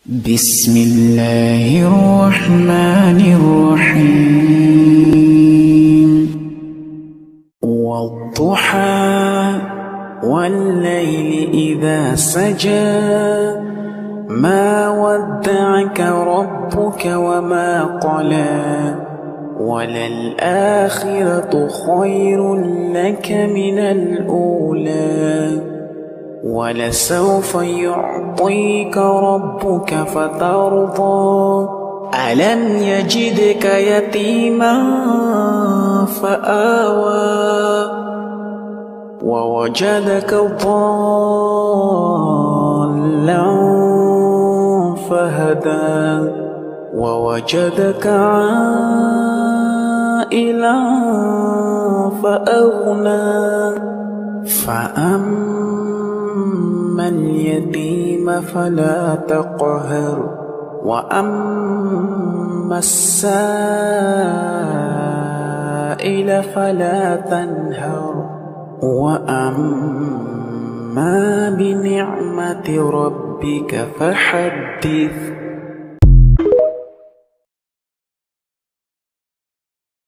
بسم الله الرحمن الرحيم والضحى والليل إذا سجى ما ودعك ربك وما قلى وللآخرة خير لك من الأولى ولسوف يعطيك ربك فترضى ألم يجدك يتيما فآوى ووجدك ضالا فهدى ووجدك عائلا فأغنى فأما اليتيم فلا تقهر وأما السائل فلا تنهر وأما بنعمة ربك فحدث.